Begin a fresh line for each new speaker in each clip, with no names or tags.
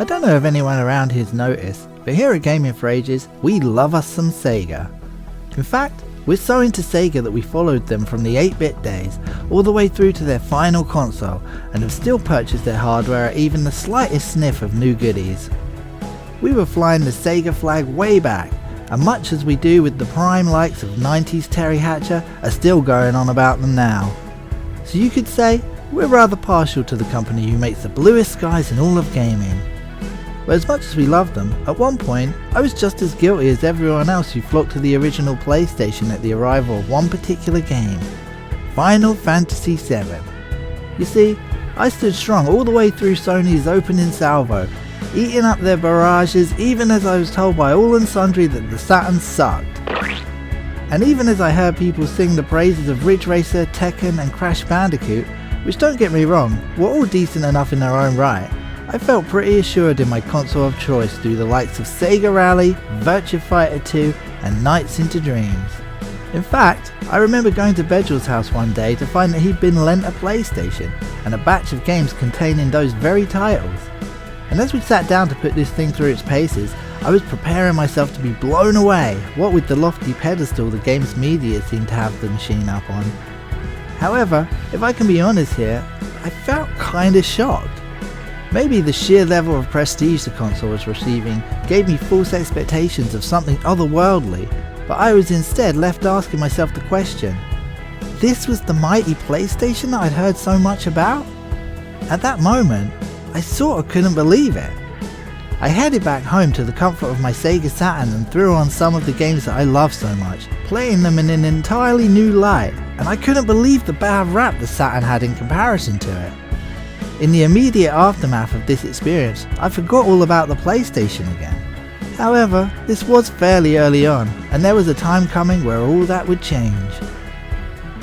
I don't know if anyone around here's noticed, but here at Gaming for Ages, we love us some Sega. In fact, we're so into Sega that we followed them from the 8-bit days all the way through to their final console and have still purchased their hardware at even the slightest sniff of new goodies. We were flying the Sega flag way back, and much as we do with the prime likes of 90s Terry Hatcher are still going on about them now. So you could say we're rather partial to the company who makes the bluest skies in all of gaming. But as much as we loved them, at one point I was just as guilty as everyone else who flocked to the original PlayStation at the arrival of one particular game, Final Fantasy VII. You see, I stood strong all the way through Sony's opening salvo, eating up their barrages even as I was told by all and sundry that the Saturn sucked. And even as I heard people sing the praises of Ridge Racer, Tekken and Crash Bandicoot, which don't get me wrong, were all decent enough in their own right, I felt pretty assured in my console of choice through the likes of Sega Rally, Virtua Fighter 2 and Nights into Dreams. In fact, I remember going to Bedrell's house one day to find that he'd been lent a PlayStation and a batch of games containing those very titles. And as we sat down to put this thing through its paces, I was preparing myself to be blown away, what with the lofty pedestal the game's media seemed to have the machine up on. However, if I can be honest here, I felt kinda shocked. Maybe the sheer level of prestige the console was receiving gave me false expectations of something otherworldly, but I was instead left asking myself the question, this was the mighty PlayStation that I'd heard so much about? At that moment, I sort of couldn't believe it. I headed back home to the comfort of my Sega Saturn and threw on some of the games that I love so much, playing them in an entirely new light, and I couldn't believe the bad rap the Saturn had in comparison to it. In the immediate aftermath of this experience, I forgot all about the PlayStation again. However, this was fairly early on, and there was a time coming where all that would change.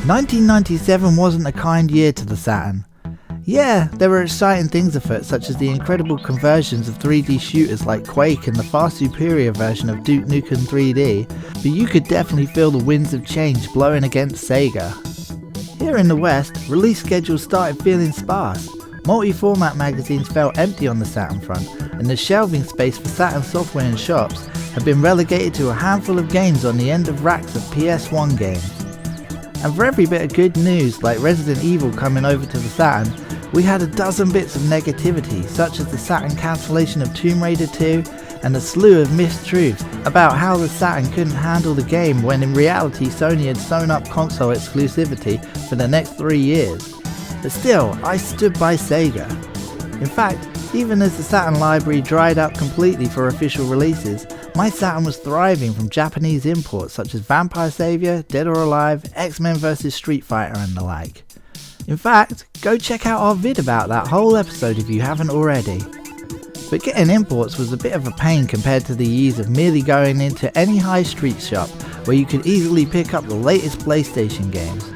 1997 wasn't a kind year to the Saturn. Yeah, there were exciting things afoot, such as the incredible conversions of 3D shooters like Quake and the far superior version of Duke Nukem 3D, but you could definitely feel the winds of change blowing against Sega. Here in the West, release schedules started feeling sparse. Multi-format magazines felt empty on the Saturn front, and the shelving space for Saturn software in shops had been relegated to a handful of games on the end of racks of PS1 games. And for every bit of good news like Resident Evil coming over to the Saturn, we had a dozen bits of negativity, such as the Saturn cancellation of Tomb Raider 2 and a slew of mistruths about how the Saturn couldn't handle the game when in reality Sony had sewn up console exclusivity for the next 3 years. But still, I stood by Sega. In fact, even as the Saturn library dried out completely for official releases, my Saturn was thriving from Japanese imports such as Vampire Savior, Dead or Alive, X-Men vs Street Fighter and the like. In fact, go check out our vid about that whole episode if you haven't already. But getting imports was a bit of a pain compared to the ease of merely going into any high street shop where you could easily pick up the latest PlayStation games.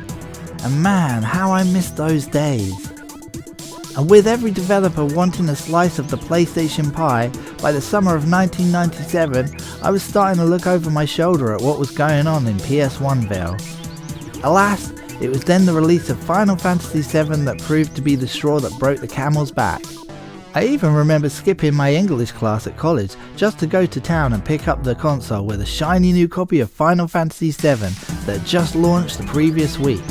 And man, how I missed those days. And with every developer wanting a slice of the PlayStation pie, by the summer of 1997, I was starting to look over my shoulder at what was going on in PS1ville. Alas, it was then the release of Final Fantasy VII that proved to be the straw that broke the camel's back. I even remember skipping my English class at college just to go to town and pick up the console with a shiny new copy of Final Fantasy VII that just launched the previous week.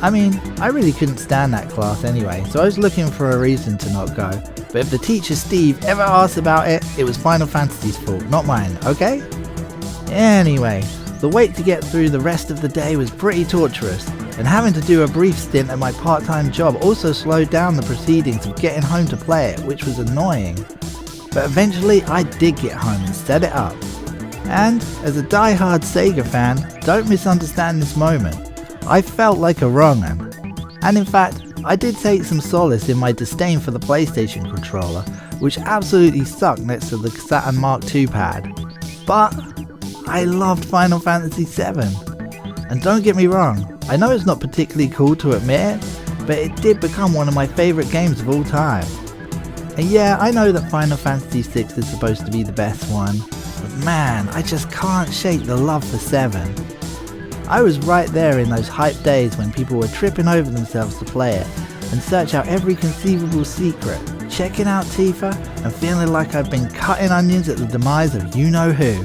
I mean, I really couldn't stand that class anyway, so I was looking for a reason to not go. But if the teacher Steve ever asked about it, it was Final Fantasy's fault, not mine, okay? Anyway, the wait to get through the rest of the day was pretty torturous, and having to do a brief stint at my part-time job also slowed down the proceedings of getting home to play it, which was annoying. But eventually I did get home and set it up. And, as a die-hard Sega fan, don't misunderstand this moment. I felt like a wrong 'un. And in fact, I did take some solace in my disdain for the PlayStation controller, which absolutely sucked next to the Saturn Mark II pad. But I loved Final Fantasy VII. And don't get me wrong, I know it's not particularly cool to admit it, but it did become one of my favourite games of all time. And yeah, I know that Final Fantasy VI is supposed to be the best one, but man, I just can't shake the love for 7. I was right there in those hype days when people were tripping over themselves to play it and search out every conceivable secret, checking out Tifa and feeling like I've been cutting onions at the demise of you-know-who.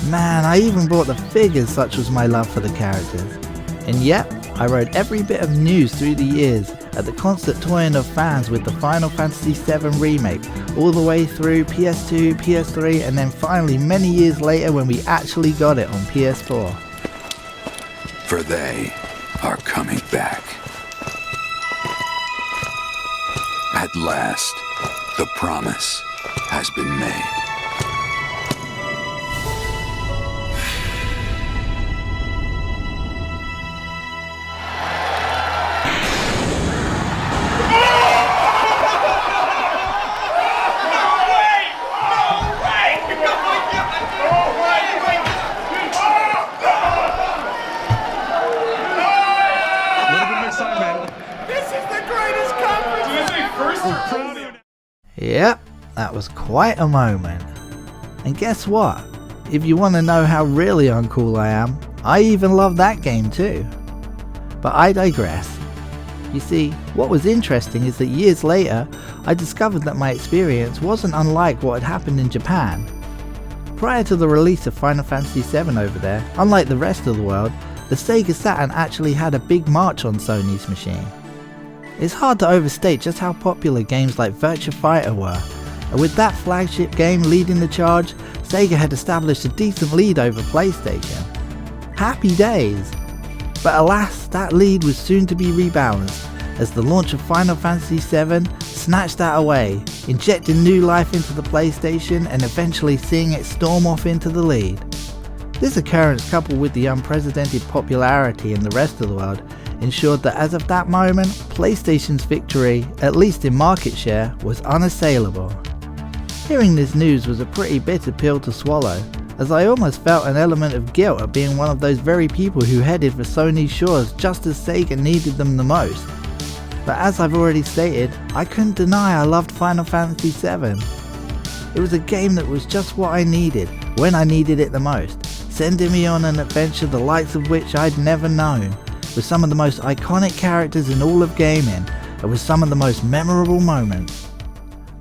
Man, I even bought the figures, such was my love for the characters. And yet, I rode every bit of news through the years at the constant toying of fans with the Final Fantasy VII remake, all the way through PS2, PS3, and then finally many years later when we actually got it on PS4.
For they are coming back. At last, the promise has been made.
Yep, that was quite a moment. And guess what? If you want to know how really uncool I am, I even love that game too. But I digress. You see, what was interesting is that years later, I discovered that my experience wasn't unlike what had happened in Japan. Prior to the release of Final Fantasy VII over there, unlike the rest of the world, the Sega Saturn actually had a big march on Sony's machine. It's hard to overstate just how popular games like Virtua Fighter were, and with that flagship game leading the charge, Sega had established a decent lead over PlayStation. Happy days! But alas, that lead was soon to be rebalanced, as the launch of Final Fantasy VII snatched that away, injecting new life into the PlayStation and eventually seeing it storm off into the lead. This occurrence, coupled with the unprecedented popularity in the rest of the world, ensured that as of that moment, PlayStation's victory, at least in market share, was unassailable. Hearing this news was a pretty bitter pill to swallow, as I almost felt an element of guilt at being one of those very people who headed for Sony's shores just as Sega needed them the most. But as I've already stated, I couldn't deny I loved Final Fantasy VII. It was a game that was just what I needed, when I needed it the most, sending me on an adventure the likes of which I'd never known, with some of the most iconic characters in all of gaming, and with some of the most memorable moments.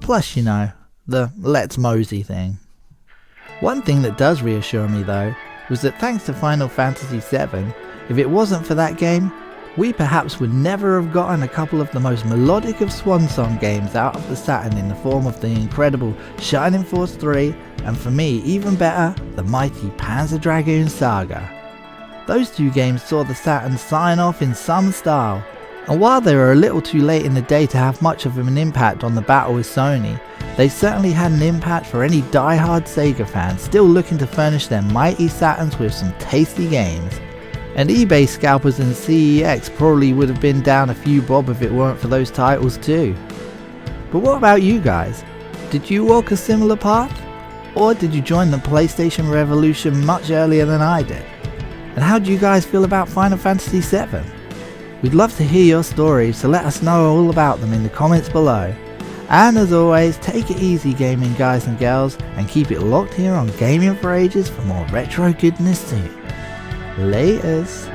Plus, you know, the let's mosey thing. One thing that does reassure me though, was that thanks to Final Fantasy VII, if it wasn't for that game, we perhaps would never have gotten a couple of the most melodic of swan song games out of the Saturn in the form of the incredible Shining Force 3, and for me even better, the mighty Panzer Dragoon Saga. Those two games saw the Saturn sign off in some style, and while they were a little too late in the day to have much of an impact on the battle with Sony, they certainly had an impact for any die-hard Sega fans still looking to furnish their mighty Saturns with some tasty games. And eBay scalpers and CEX probably would have been down a few bob if it weren't for those titles too. But what about you guys? Did you walk a similar path? Or did you join the PlayStation revolution much earlier than I did? And how do you guys feel about Final Fantasy VII? We'd love to hear your stories, so let us know all about them in the comments below. And as always, take it easy gaming guys and girls, and keep it locked here on Gaming for Ages for more retro goodness too. Laters.